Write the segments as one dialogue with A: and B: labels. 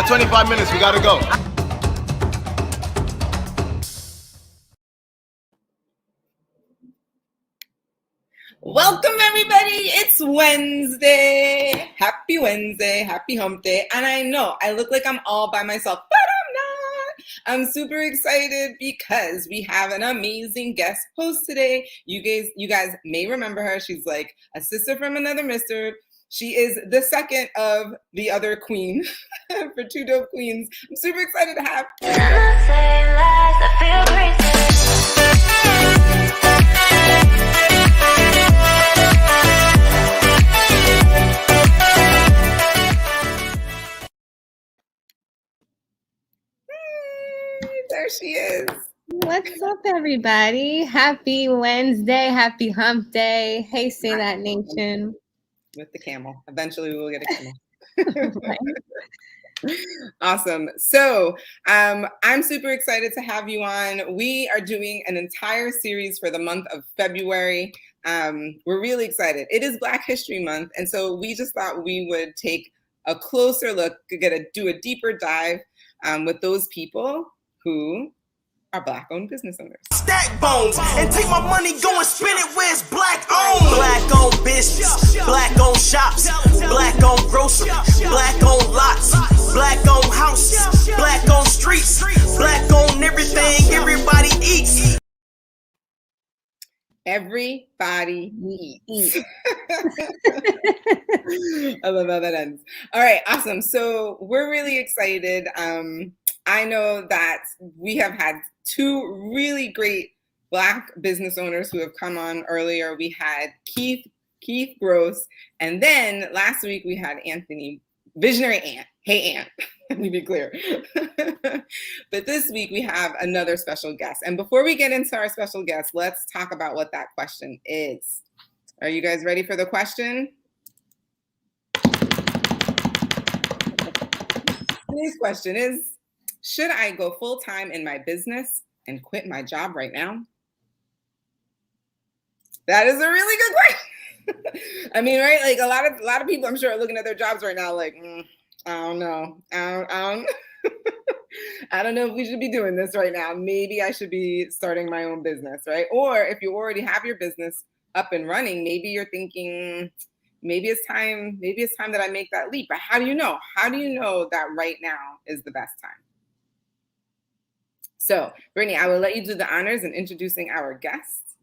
A: got 25 minutes. We got to go.
B: Welcome, everybody. It's Wednesday. Happy Wednesday. Happy hump day. And I know I look like I'm all by myself, but I'm not. I'm super excited because we have an amazing guest host today. You guys may remember her. She's like a sister from another mister. She is the second of the other queen for Two Dope Queens. I'm super excited to have There she is.
C: What's up, everybody? Happy Wednesday. Happy hump day. Hey, Say That Nation.
B: With the camel. Eventually we will get a camel. Awesome. So I'm super excited to have you on. We are doing an entire series for the month of February. We're really excited. It is Black History Month. And so we just thought we would take a closer look, do a deeper dive with those people who are Black-owned business owners.
D: Stack bones and take my money, go and spend it where it's Black-owned. Black-owned business, Black-owned shops, Black-owned grocery, Black-owned lots, Black-owned houses, Black-owned streets, Black-owned everything. Everybody eats.
B: Everybody eats. I love how that ends. All right, awesome. So we're really excited. I know that we have had two really great Black business owners who have come on earlier. We had Keith Gross, and then last week we had Anthony, Visionary Ant. Hey, Ant. Let me be clear. But this week we have another special guest. And before we get into our special guest, let's talk about what that question is. Are you guys ready for the question? Today's question is, should I go full-time in my business and quit my job right now? That is a really good question. I mean, right? Like a lot of people, I'm sure, are looking at their jobs right now like, I don't know. I don't know if we should be doing this right now. Maybe I should be starting my own business, right? Or if you already have your business up and running, maybe you're thinking, maybe it's time that I make that leap. But how do you know? How do you know that right now is the best time? So, Brittany, I will let you do the honors in introducing our guests.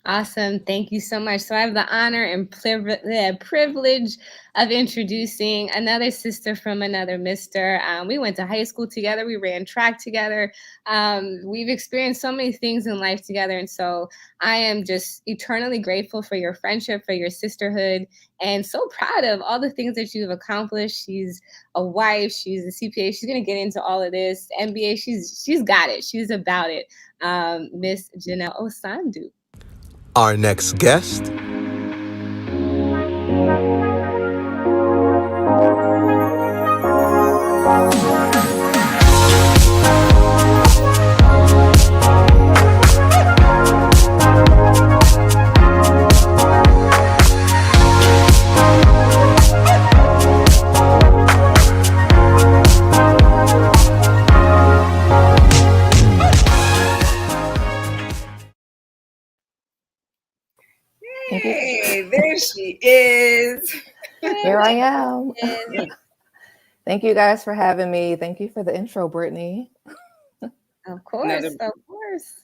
C: Awesome. Thank you so much. So I have the honor and privilege of introducing another sister from another mister. We went to high school together. We ran track together. We've experienced so many things in life together. And so I am just eternally grateful for your friendship, for your sisterhood, and so proud of all the things that you've accomplished. She's a wife. She's a CPA. She's going to get into all of this. MBA. She's got it. She's about it. Miss Janelle Osondu.
E: Our next guest.
B: Hey, there she is.
F: Here I am. Thank you guys for having me. Thank you for the intro, Brittany.
C: Of course, of course.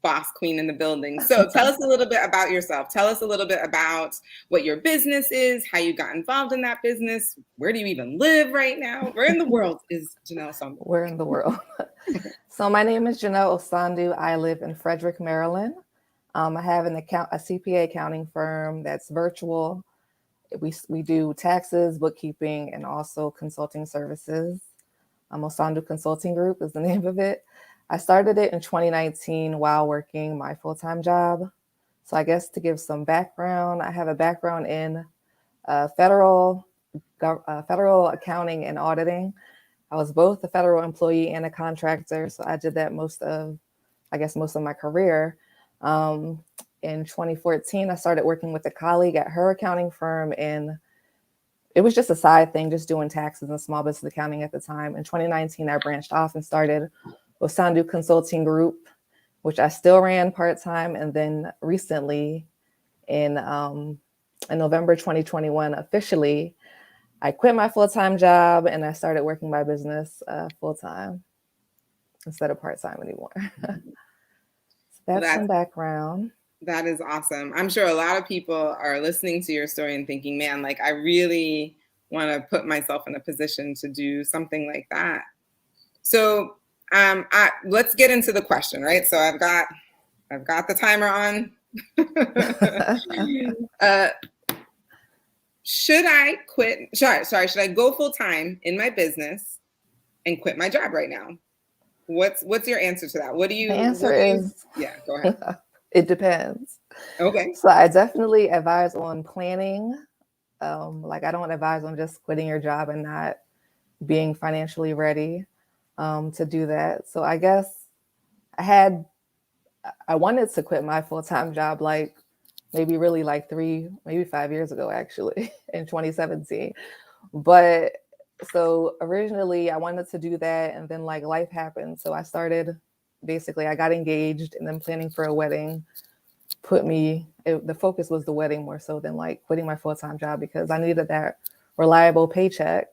B: Boss queen in the building. So tell us a little bit about yourself. Tell us a little bit about what your business is, how you got involved in that business. Where do you even live right now? Where in the world is Janelle Osondu?
F: Where in the world? So my name is Janelle Osondu. I live in Frederick, Maryland. I have a CPA accounting firm that's virtual. We do taxes, bookkeeping, and also consulting services. OsonduConsulting Group is the name of it. I started it in 2019 while working my full-time job. So I guess to give some background, I have a background in federal accounting and auditing. I was both a federal employee and a contractor, so I did that most of my career. In 2014, I started working with a colleague at her accounting firm in it was just a side thing, just doing taxes and small business accounting at the time. In 2019, I branched off and started OsonduConsulting Group, which I still ran part-time. And then recently in November 2021, officially, I quit my full-time job and I started working my business full-time instead of part-time anymore. So that's some background.
B: That is awesome. I'm sure a lot of people are listening to your story and thinking, man, like I really want to put myself in a position to do something like that. So let's get into the question, right? So I've got the timer on. Should I quit? Should I go full time in my business and quit my job right now? What's your answer to that? What do you?
F: The answer is
B: yeah. Go ahead.
F: It depends.
B: Okay.
F: So I definitely advise on planning. Like I don't advise on just quitting your job and not being financially ready to do that. So I guess I wanted to quit my full-time job like maybe really like 5 years ago, actually, in 2017. But so originally I wanted to do that, and then like life happened. So I got engaged, and then planning for a wedding the focus was the wedding more so than like quitting my full-time job, because I needed that reliable paycheck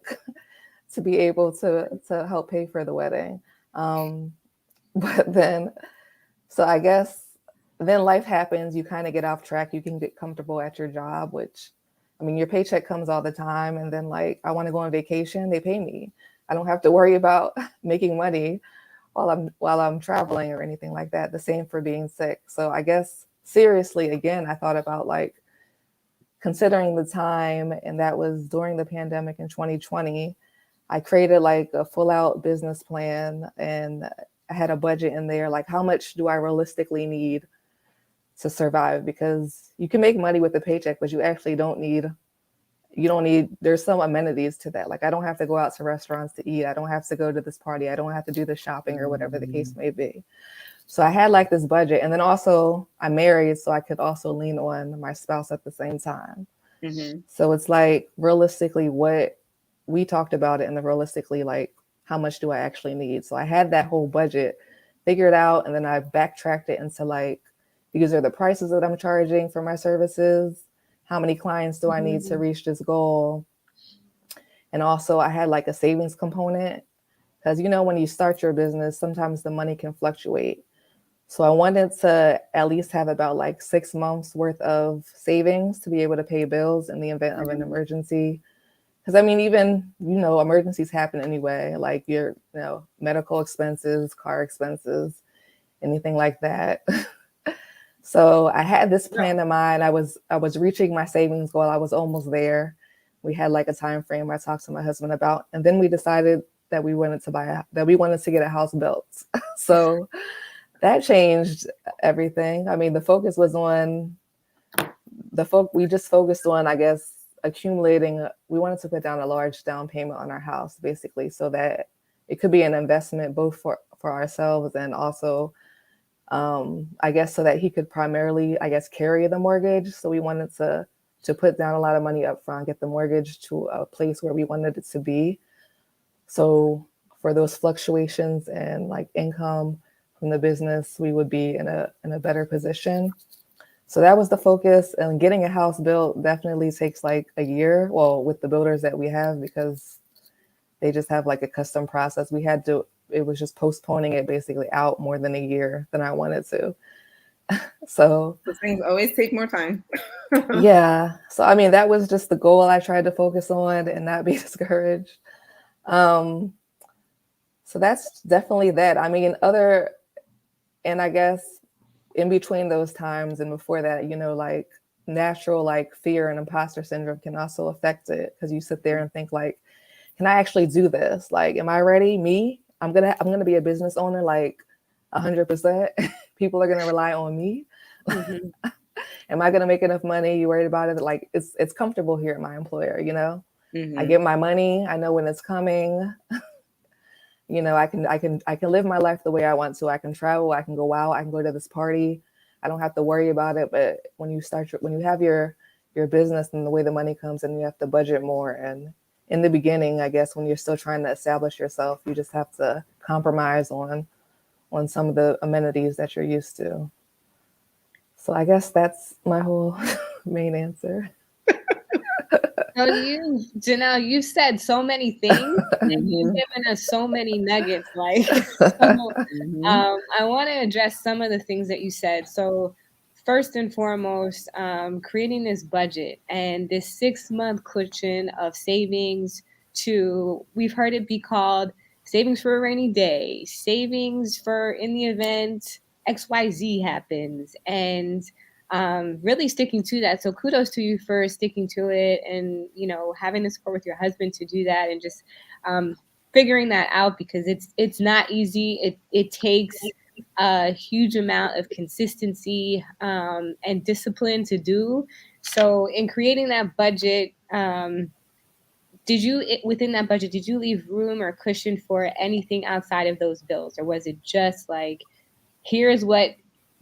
F: to be able to help pay for the wedding. But then, so I guess then life happens, you kind of get off track, you can get comfortable at your job, which, I mean, your paycheck comes all the time. And then like, I want to go on vacation, they pay me. I don't have to worry about making money while I'm traveling or anything like that. The same for being sick. So I guess seriously, again, I thought about like considering the time, and that was during the pandemic in 2020. I created like a full out business plan, and I had a budget in there, like how much do I realistically need to survive? Because you can make money with a paycheck, but you actually don't need, there's some amenities to that. Like I don't have to go out to restaurants to eat. I don't have to go to this party. I don't have to do the shopping or whatever the case may be. So I had like this budget, and then also I'm married, so I could also lean on my spouse at the same time. Mm-hmm. So it's like realistically what we talked about it, and then realistically like how much do I actually need? So I had that whole budget figured out, and then I backtracked it into like, these are the prices that I'm charging for my services. How many clients do I need to reach this goal? And also I had like a savings component, because when you start your business, sometimes the money can fluctuate. So I wanted to at least have about like 6 months worth of savings to be able to pay bills in the event of an emergency. Because I mean, even, emergencies happen anyway, like your, medical expenses, car expenses, anything like that. So I had this plan in mind. I was reaching my savings goal. I was almost there. We had like a time frame I talked to my husband about, and then we decided that we wanted to get a house built. So that changed everything. I mean, the focus was on we just focused on, I guess, accumulating. We wanted to put down a large down payment on our house, basically, so that it could be an investment both for ourselves and also, I guess, so that he could primarily, I guess, carry the mortgage. So we wanted to put down a lot of money up front, get the mortgage to a place where we wanted it to be. So for those fluctuations and like income from the business, we would be in a better position. So that was the focus. And getting a house built definitely takes like a year. Well, with the builders that we have, because they just have like a custom process. It was just postponing it basically out more than a year than I wanted to. So
B: those things always take more time.
F: Yeah. So, I mean, that was just the goal I tried to focus on and not be discouraged. So that's definitely that. I mean, and I guess in between those times and before that, like natural, like fear and imposter syndrome can also affect it, because you sit there and think like, can I actually do this? Like, am I ready? Me? I'm gonna be a business owner, like 100%. People are gonna rely on me. Mm-hmm. Am I gonna make enough money? You worried about it? Like it's comfortable here at my employer, Mm-hmm. I get my money. I know when it's coming. I can live my life the way I want to. I can travel. I can go out. I can go to this party. I don't have to worry about it. But when you have your your business and the way the money comes, and you have to budget more. And in the beginning, I guess when you're still trying to establish yourself, you just have to compromise on some of the amenities that you're used to. So I guess that's my whole main answer.
C: So Janelle, you've said so many things and you've given us so many nuggets. Like, I want to address some of the things that you said. So first and foremost, creating this budget and this 6-month cushion of savings we've heard it be called savings for a rainy day, savings for in the event XYZ happens, and really sticking to that. So kudos to you for sticking to it, and having the support with your husband to do that, and just figuring that out, because it's not easy. It takes a huge amount of consistency and discipline to do. So in creating that budget, within that budget, did you leave room or cushion for anything outside of those bills, or was it just like, here's what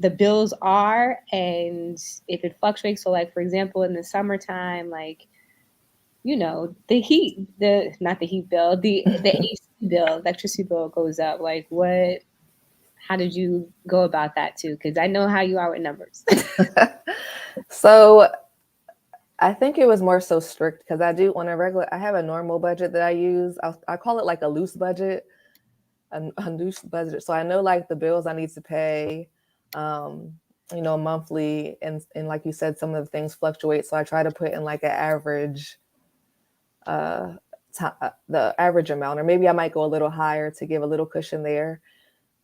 C: the bills are, and if it fluctuates, so like for example in the summertime, like the not the heat bill, the AC bill, electricity bill goes up, like how did you go about that too? Because I know how you are with numbers.
F: So I think it was more so strict, because I have a normal budget that I use. I call it like a loose budget, a loose budget. So I know like the bills I need to pay, monthly, and like you said, some of the things fluctuate. So I try to put in like an average, the average amount, or maybe I might go a little higher to give a little cushion there,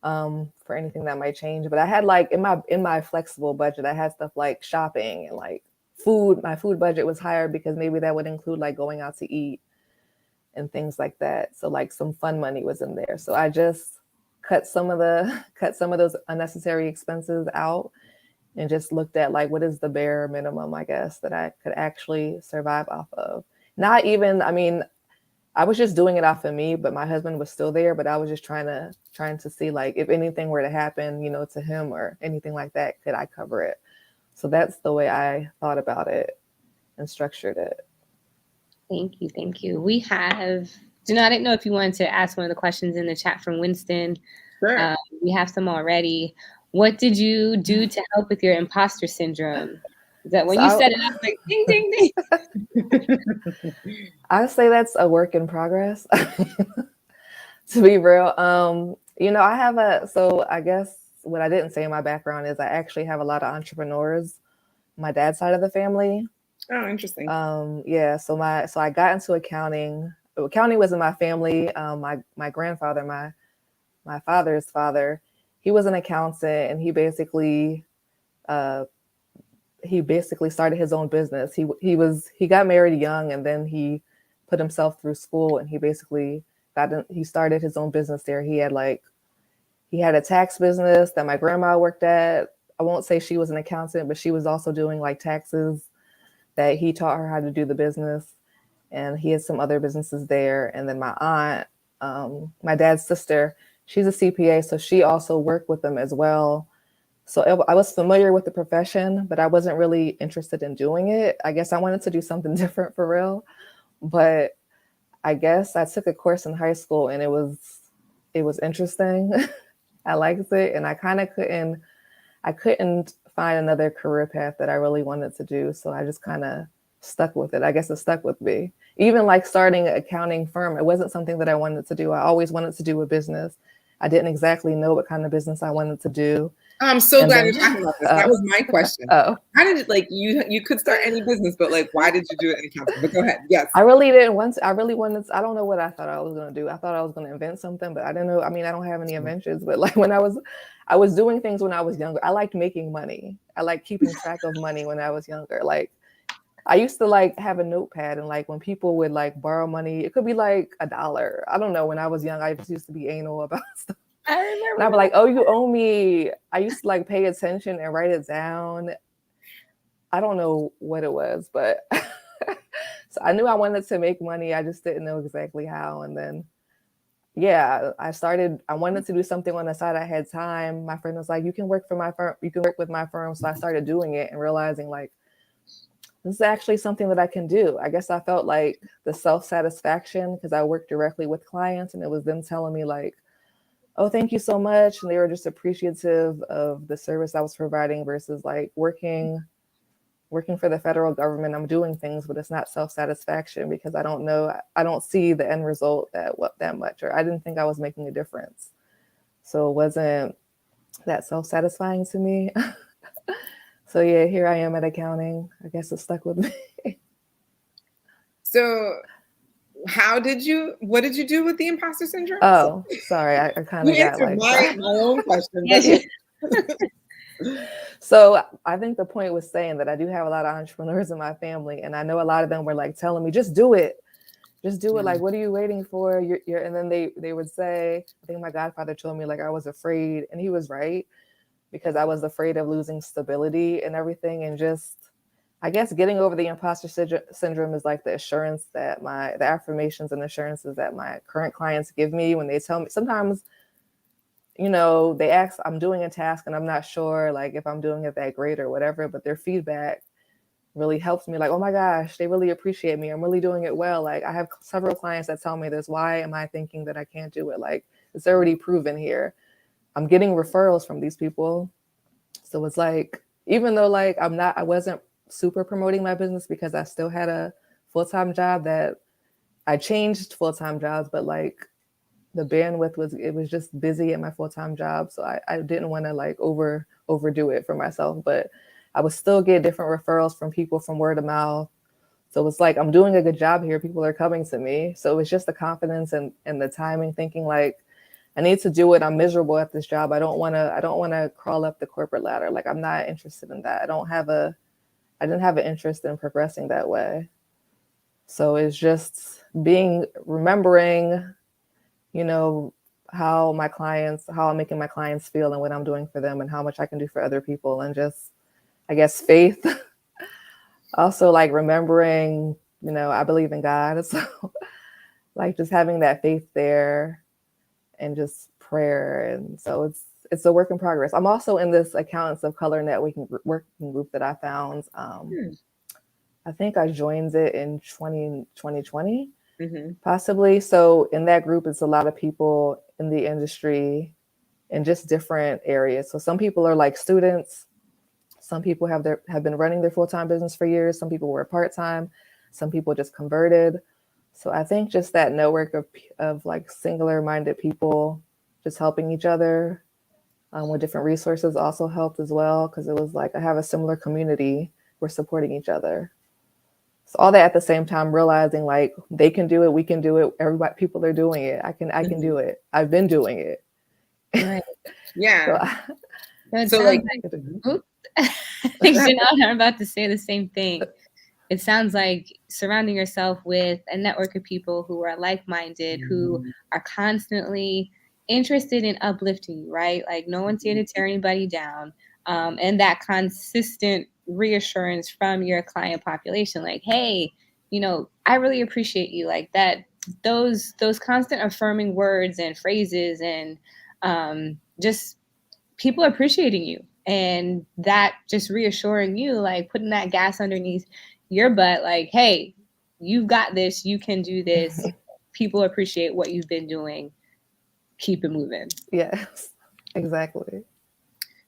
F: for anything that might change. But I had like in my flexible budget, I had stuff like shopping and like food. My food budget was higher because maybe that would include like going out to eat and things like that. So like some fun money was in there. So I just cut some of those unnecessary expenses out and just looked at like, what is the bare minimum, I guess, that I could actually survive off of. Not even, I mean, I was just doing it off of me, but my husband was still there. But I was just trying to see like, if anything were to happen, to him or anything like that, could I cover it? So that's the way I thought about it and structured it.
C: Thank you. We have, Janelle, I didn't know if you wanted to ask one of the questions in the chat from Winston.
B: Sure.
C: We have some already. What did you do to help with your imposter syndrome? Is that when you set it up, like ding, ding, ding?
F: I would say that's a work in progress, to be real. I guess what I didn't say in my background is I actually have a lot of entrepreneurs, my dad's side of the family.
B: Oh, interesting.
F: So I got into accounting. Accounting was in my family. My grandfather, my father's father, he was an accountant, and he basically started his own business. He got married young, and then he put himself through school, and he started his own business there. He had a tax business that my grandma worked at. I won't say she was an accountant, but she was also doing like taxes, that he taught her how to do the business. And he had some other businesses there. And then my aunt, my dad's sister, she's a CPA, so she also worked with them as well. So I was familiar with the profession, but I wasn't really interested in doing it. I guess I wanted to do something different for real. But I guess I took a course in high school, and it was interesting. I liked it, and I couldn't find another career path that I really wanted to do. So I just kind of stuck with it. I guess it stuck with me. Even like starting an accounting firm, it wasn't something that I wanted to do. I always wanted to do a business. I didn't exactly know what kind of business I wanted to do.
B: I'm so glad you're talking about this. That was my question.
F: How
B: did it, you could start any business, but like, why did you do it in accounting? But go ahead. Yes.
F: I really didn't want to. I really wanted to, I don't know what I thought I was going to do. I thought I was going to invent something, but I didn't know. I mean, I don't have any inventions, but like when I was doing things when I was younger. I liked making money. I liked keeping track of money when I was younger. Like I used to like have a notepad, and like when people would like borrow money, it could be like $1. I don't know. When I was young, I just used to be anal about stuff.
C: I remember.
F: And I'd be like, oh, you owe me. I used to like pay attention and write it down. I don't know what it was, but so I knew I wanted to make money. I just didn't know exactly how. And then, yeah, I wanted to do something on the side. I had time. My friend was like, you can work for my firm. You can work with my firm. So I started doing it and realizing like, this is actually something that I can do. I guess I felt like the self-satisfaction because I worked directly with clients and it was them telling me like, oh, thank you so much. And they were just appreciative of the service I was providing versus like working for the federal government. I'm doing things, but it's not self-satisfaction because I don't see the end result that much, or I didn't think I was making a difference. So it wasn't that self-satisfying to me. So yeah, here I am at accounting. I guess it stuck with me.
B: So what did you do with the imposter syndrome?
F: Oh, sorry. I kind
B: You
F: of got
B: answered
F: like
B: my own question.
C: Yeah.
F: So I think the point was saying that I do have a lot of entrepreneurs in my family, and I know a lot of them were like telling me, just do it. Just do it. Like, what are you waiting for? You're and then they would say, I think my godfather told me like I was afraid, and he was right, because I was afraid of losing stability and everything. And just, I guess getting over the imposter syndrome is like the assurance that the affirmations and assurances that my current clients give me when they tell me, sometimes, they ask, I'm doing a task and I'm not sure like if I'm doing it that great or whatever, but their feedback really helps me like, oh my gosh, they really appreciate me. I'm really doing it well. Like I have several clients that tell me this. Why am I thinking that I can't do it? Like it's already proven here. I'm getting referrals from these people. So it's like, even though like I wasn't super promoting my business because I still had a full-time job that I changed full-time jobs, but like the bandwidth was just busy at my full-time job. So I didn't want to like overdo it for myself, but I would still get different referrals from people from word of mouth. So it's like, I'm doing a good job here. People are coming to me. So it's just the confidence and the timing, thinking like, I need to do it. I'm miserable at this job. I don't want to crawl up the corporate ladder. Like I'm not interested in that. I didn't have an interest in progressing that way. So it's just remembering, how I'm making my clients feel and what I'm doing for them and how much I can do for other people. And just, I guess, faith. Also like remembering, I believe in God. So like just having that faith there and just prayer. And so it's a work in progress. I'm also in this Accountants of Color networking working group that I found. I think I joined it in 2020, possibly. So in that group, it's a lot of people in the industry in just different areas. So some people are like students. Some people have been running their full-time business for years. Some people were part-time. Some people just converted. So I think just that network of like singular-minded people just helping each other with different resources also helped as well, because it was like I have a similar community. We're supporting each other. So all that at the same time, realizing like they can do it, we can do it. People are doing it. I can do it. I've been doing it.
C: Right.
B: Yeah.
C: So like, I think Janelle and I are about to say the same thing. It sounds like surrounding yourself with a network of people who are like-minded, who are constantly interested in uplifting you, right? Like no one's here to tear anybody down. And that consistent reassurance from your client population, like, hey, I really appreciate you. Like that, those constant affirming words and phrases and just people appreciating you. And that just reassuring you, like putting that gas underneath your butt, like, hey, you've got this, you can do this. People appreciate what you've been doing. Keep it moving.
F: Yes, exactly.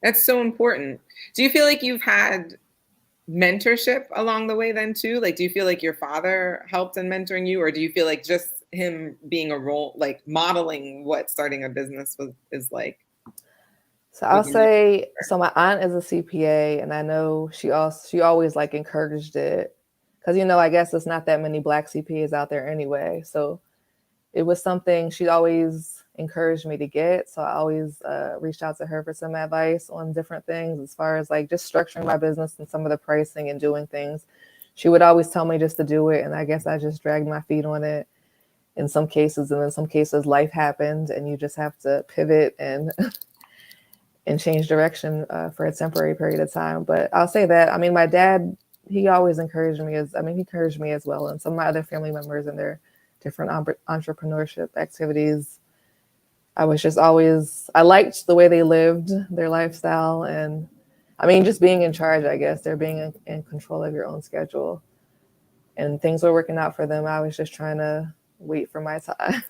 B: That's so important. Do you feel like you've had mentorship along the way then too? Like, do you feel like your father helped in mentoring you, or do you feel like just him being a role, like modeling what starting a business is like?
F: So I'll say, so my aunt is a CPA, and I know she always like encouraged it, because I guess there's not that many Black CPAs out there anyway. So it was something she always encouraged me to get. So I always reached out to her for some advice on different things as far as like just structuring my business and some of the pricing and doing things. She would always tell me just to do it, and I guess I just dragged my feet on it in some cases, and in some cases life happened and you just have to pivot and change direction for a temporary period of time. But I'll say that, my dad, he always encouraged me he encouraged me as well. And some of my other family members in their different entrepreneurship activities. I was just I liked the way they lived their lifestyle. And I mean, just being in charge, I guess. They're being in control of your own schedule. And things were working out for them. I was just trying to wait for my time.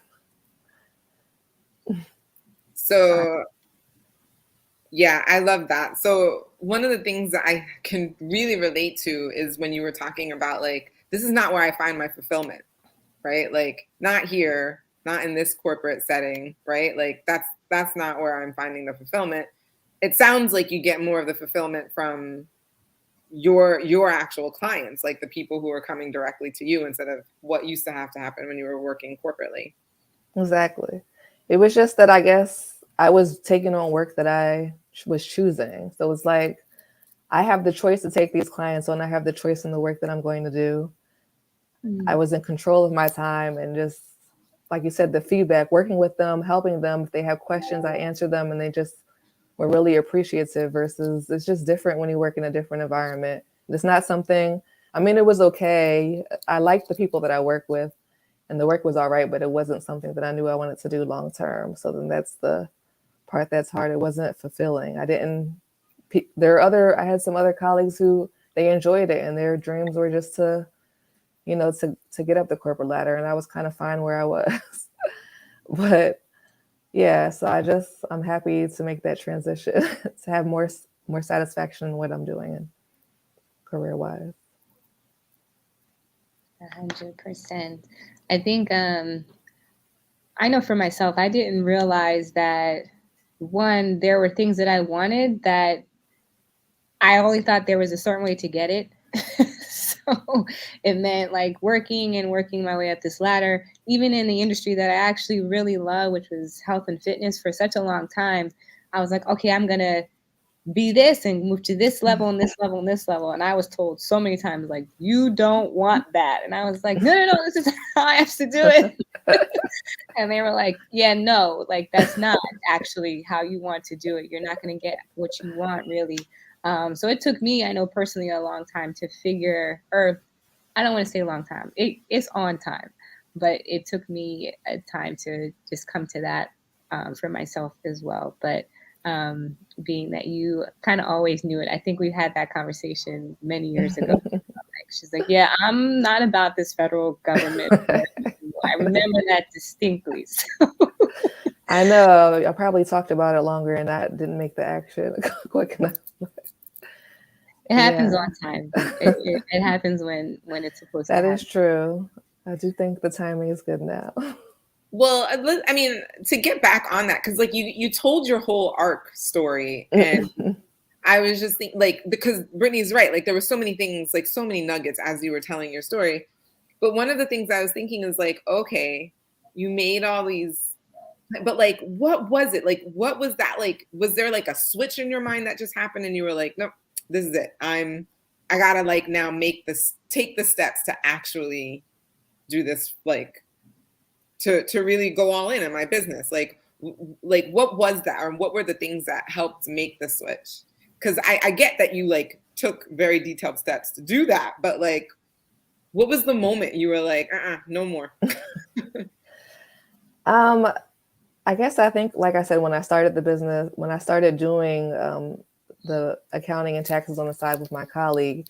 B: So, yeah, I love that. So one of the things that I can really relate to is when you were talking about like, this is not where I find my fulfillment, right? Like not here, not in this corporate setting, right? Like that's not where I'm finding the fulfillment. It sounds like you get more of the fulfillment from your actual clients, like the people who are coming directly to you instead of what used to have to happen when you were working corporately.
F: Exactly. It was just that I guess I was taking on work that I was choosing. So it's like I have the choice to take these clients on. I have the choice in the work that I'm going to do. I was in control of my time, and just like you said, the feedback, working with them, helping them. If they have questions, I answer them, and they just were really appreciative. Versus it's just different when you work in a different environment. It's not something, I mean, it was okay. I liked the people that I work with, and the work was all right, but it wasn't something that I knew I wanted to do long term. So then that's the part that's hard. It wasn't fulfilling. I had some other colleagues who they enjoyed it, and their dreams were just to get up the corporate ladder, and I was kind of fine where I was. But yeah, so I'm happy to make that transition to have more satisfaction in what I'm doing and career-wise.
C: 100%. I think I know for myself, I didn't realize that one, there were things that I wanted that I only thought there was a certain way to get it. So it meant like working my way up this ladder, even in the industry that I actually really love, which was health and fitness for such a long time. I was like, okay, I'm going to be this and move to this level and this level and this level. And I was told so many times, like, you don't want that. And I was like, no, this is how I have to do it. And they were like, yeah, no, like that's not actually how you want to do it. You're not going to get what you want, really. So it took me, I know personally, a long time to figure, or I don't want to say a long time. It's on time, but it took me a time to just come to that for myself as well. But being that you kind of always knew it, I think we had that conversation many years ago. She's like, yeah, I'm not about this federal government. I remember that distinctly. So.
F: I know. I probably talked about it longer and I didn't make the action quick enough.
C: It happens on time. It happens when it's supposed to happen.
F: That is true. I do think the timing is good now.
B: Well, I mean, to get back on that, because like you told your whole arc story, and I was just thinking, like, because Brittany's right, like there were so many things, like so many nuggets as you were telling your story. But one of the things I was thinking is like, okay, you made all these, but like, what was it? Like, what was that? Like, was there like a switch in your mind that just happened and you were like, nope, this is it. I gotta like now take the steps to actually do this, like to really go all in my business. Like what was that, or what were the things that helped make the switch? Because I get that you like took very detailed steps to do that, but like, what was the moment you were like, no more?
F: I guess I think, like I said, when I started the business, when I started doing the accounting and taxes on the side with my colleague,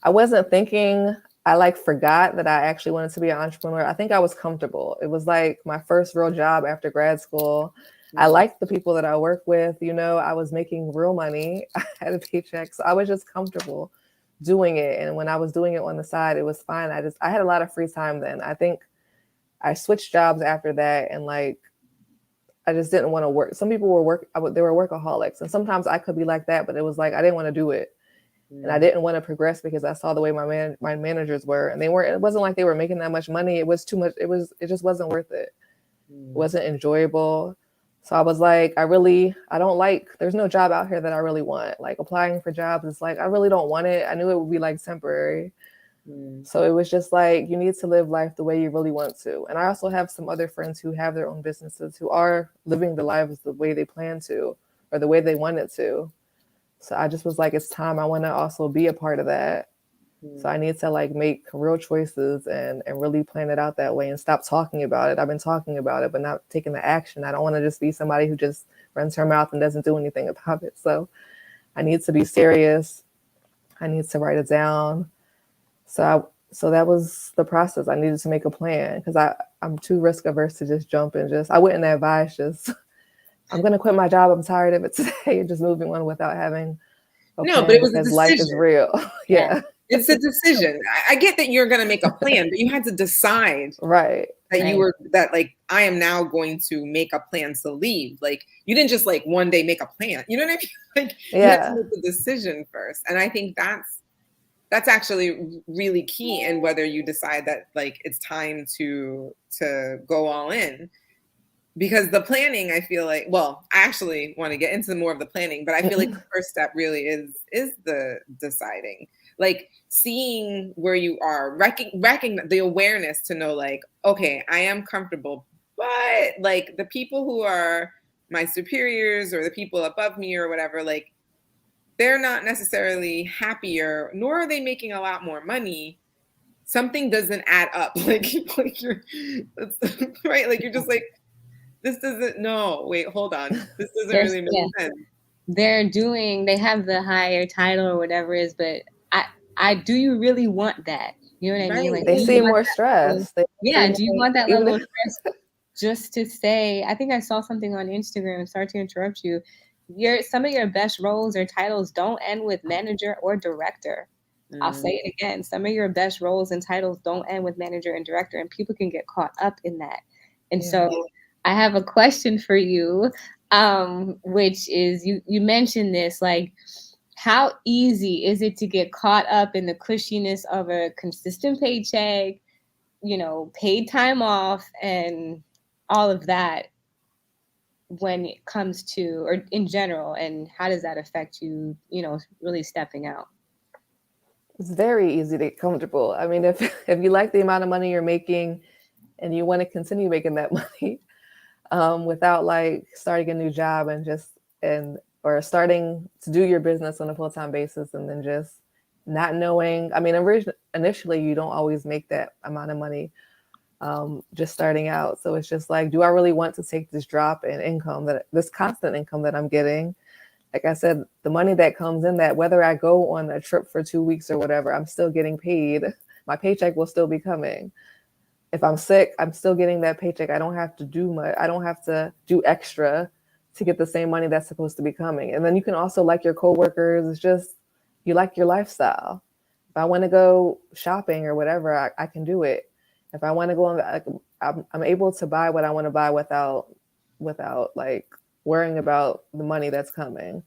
F: I wasn't thinking, I like forgot that I actually wanted to be an entrepreneur. I think I was comfortable. It was like my first real job after grad school. I liked the people that I work with, I was making real money. I had a paycheck. So I was just comfortable doing it. And when I was doing it on the side, it was fine. I had a lot of free time then. I think I switched jobs after that, and like, I just didn't want to work. Some people they were workaholics, and sometimes I could be like that, but it was like, I didn't want to do it. And I didn't want to progress because I saw the way my managers were, and it wasn't like they were making that much money. It was too much. It just wasn't worth it. It wasn't enjoyable. So I was like, there's no job out here that I really want. Like applying for jobs, it's like, I really don't want it. I knew it would be like temporary. So it was just like, you need to live life the way you really want to. And I also have some other friends who have their own businesses who are living the lives the way they plan to, or the way they wanted to. So I just was like, it's time. I want to also be a part of that. So I need to like make real choices and really plan it out that way and stop talking about it. I've been talking about it, but not taking the action. I don't want to just be somebody who just runs her mouth and doesn't do anything about it. So I need to be serious. I need to write it down. So that was the process. I needed to make a plan because I'm too risk averse to just jump and I wouldn't advise I'm going to quit my job. I'm tired of it today and just moving on without having a plan,
B: but it was a
F: because life is
B: decision.
F: real. Yeah.
B: It's a decision. I get that you're going to make a plan, but you had to decide
F: right.
B: that you were like, I am now going to make a plan to leave. Like, you didn't just like one day make a plan. You know what I mean? Like, you had to make a decision first. And I think that's actually really key in whether you decide that like it's time to go all in. Because the planning, I feel like, well, I actually want to get into more of the planning, but I feel like the first step really is the deciding, like seeing where you are, wrecking the awareness to know like, okay, I am comfortable, but like the people who are my superiors or the people above me or whatever, like they're not necessarily happier, nor are they making a lot more money. Something doesn't add up. Like you're, right? Like you're just like, this doesn't, no, wait, hold on. This doesn't really make sense.
C: They have the higher title or whatever it is, but do you really want that? You know what I mean? Like
F: they seem more stressed.
C: Do you want that level of stress just to say, I think I saw something on Instagram, sorry to interrupt you. Some of your best roles or titles don't end with manager or director. I'll say it again. Some of your best roles and titles don't end with manager and director, and people can get caught up in that. And so I have a question for you, which is you mentioned this, like, how easy is it to get caught up in the cushiness of a consistent paycheck, paid time off and all of that when it comes to, or in general, and how does that affect you, really stepping out?
F: It's very easy to get comfortable. I mean, if you like the amount of money you're making and you want to continue making that money, without like starting a new job or starting to do your business on a full-time basis and then just not knowing, I mean, initially you don't always make that amount of money just starting out. So it's just like, do I really want to take this drop in income, this constant income that I'm getting? Like I said, the money that comes in, that whether I go on a trip for 2 weeks or whatever, I'm still getting paid. My paycheck will still be coming. If I'm sick, I'm still getting that paycheck. I don't have to do much. I don't have to do extra to get the same money that's supposed to be coming. And then you can also like your coworkers. It's just, you like your lifestyle. If I want to go shopping or whatever, I can do it. If I want to go on, I'm able to buy what I want to buy without like worrying about the money that's coming.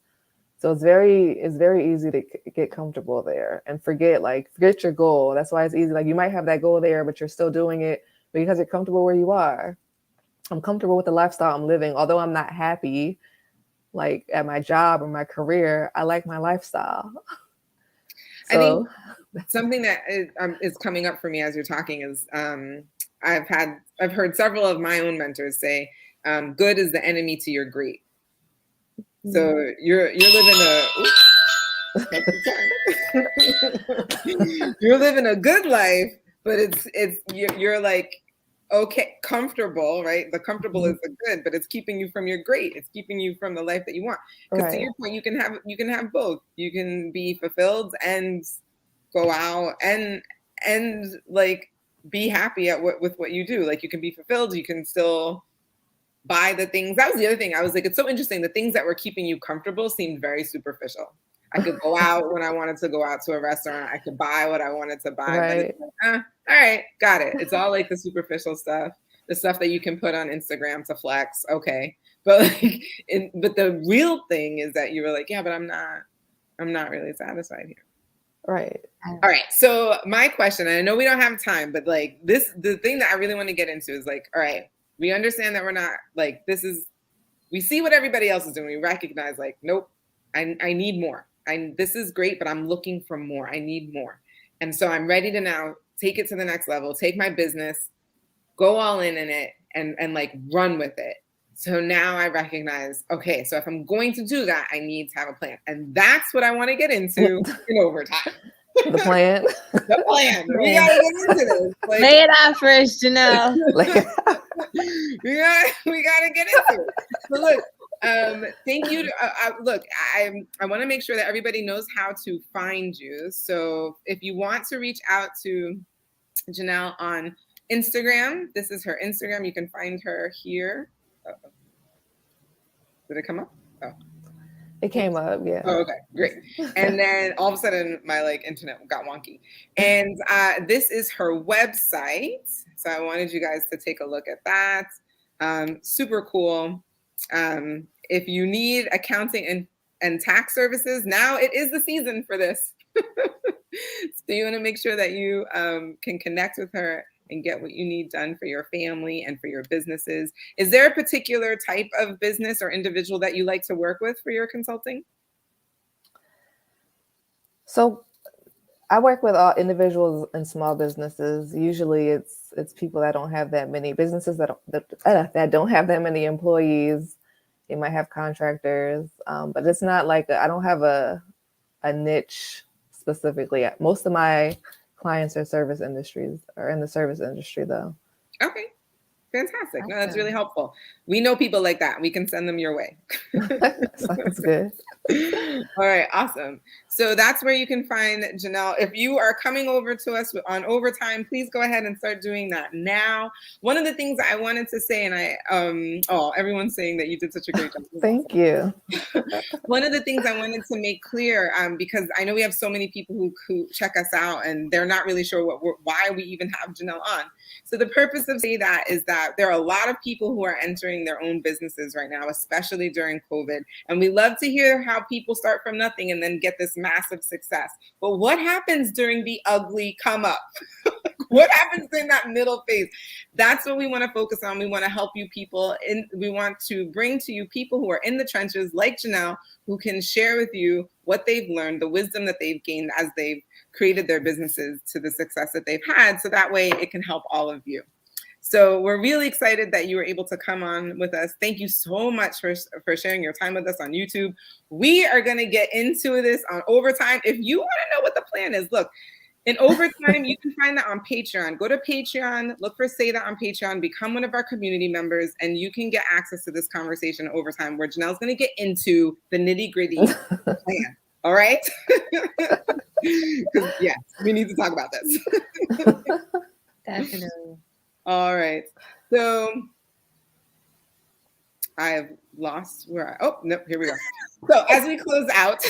F: So it's very easy to get comfortable there and forget your goal. That's why it's easy. Like you might have that goal there, but you're still doing it because you're comfortable where you are. I'm comfortable with the lifestyle I'm living. Although I'm not happy, like at my job or my career, I like my lifestyle.
B: I think something that is coming up for me as you're talking is I've heard several of my own mentors say, good is the enemy to your great. So you're living a good life, but you're like, okay, comfortable, right? The comfortable is the good, but it's keeping you from your great. It's keeping you from the life that you want. Because to your point, you can have both. You can be fulfilled and go out and like be happy with what you do. Like you can be fulfilled. You can still buy the things. That was the other thing. I was like, it's so interesting. The things that were keeping you comfortable seemed very superficial. I could go out when I wanted to go out to a restaurant. I could buy what I wanted to buy. Right. But it's like, all right, got it. It's all like the superficial stuff, the stuff that you can put on Instagram to flex. Okay. But like, but the real thing is that you were like, yeah, but I'm not really satisfied here.
F: Right.
B: All right. So my question, and I know we don't have time, but like the thing that I really want to get into is like, all right, we understand that we're not like, we see what everybody else is doing. We recognize like, nope, I need more. This is great, but I'm looking for more. I need more. And so I'm ready to now take it to the next level, take my business, go all in it and like run with it. So now I recognize, okay, so if I'm going to do that, I need to have a plan. And that's what I want to get into in overtime.
F: The plan.
B: The plan. We got to get into this. Like,
C: lay it out first, Janelle.
B: we got to get into it. So look, Thank you. Look, I want to make sure that everybody knows how to find you. So if you want to reach out to Janelle on Instagram, this is her Instagram. You can find her here. Uh-oh. Did it come up? Oh.
F: It came up, yeah.
B: Oh, okay, great. And then all of a sudden my internet got wonky. And this is her website. So I wanted you guys to take a look at that. Super cool. If you need accounting and tax services, now it is the season for this. So you want to make sure that you can connect with her and get what you need done for your family and for your businesses. Is there a particular type of business or individual that you like to work with for your consulting?
F: So I work with all individuals and small businesses. Usually it's people that don't have that many businesses that don't have that many employees. They might have contractors, but it's not like I don't have a niche specifically. Most of my clients are service industries or in the service industry though.
B: Okay. Fantastic. No, that's really helpful. We know people like that. We can send them your way.
F: Sounds good.
B: All right, awesome. So that's where you can find Janelle. If you are coming over to us on overtime, please go ahead and start doing that now. One of the things I wanted to say, and everyone's saying that you did such a great job.
F: Thank you.
B: One of the things I wanted to make clear, because I know we have so many people who check us out and they're not really sure why we even have Janelle on. So the purpose of saying that is that there are a lot of people who are entering their own businesses right now, especially during COVID. And we love to hear how people start from nothing and then get this massive success. But what happens during the ugly come up? What happens in that middle phase? That's what we want to focus on. We want to help you people. We want to bring to you people who are in the trenches like Janelle, who can share with you what they've learned, the wisdom that they've gained as they've created their businesses to the success that they've had. So that way it can help all of you. So we're really excited that you were able to come on with us. Thank you so much for sharing your time with us on YouTube. We are going to get into this on overtime. If you want to know what the plan is, look, in overtime, you can find that on Patreon. Go to Patreon, look for Say That on Patreon, become one of our community members, and you can get access to this conversation overtime where Janelle's going to get into the nitty-gritty plan. All right? Because, yeah, we need to talk about this.
C: Definitely.
B: All right. So I have lost oh, nope, here we go. So as we close out,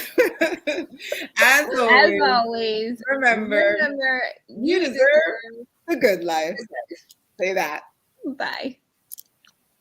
B: as always, remember you deserve the good life. Say that.
C: Bye.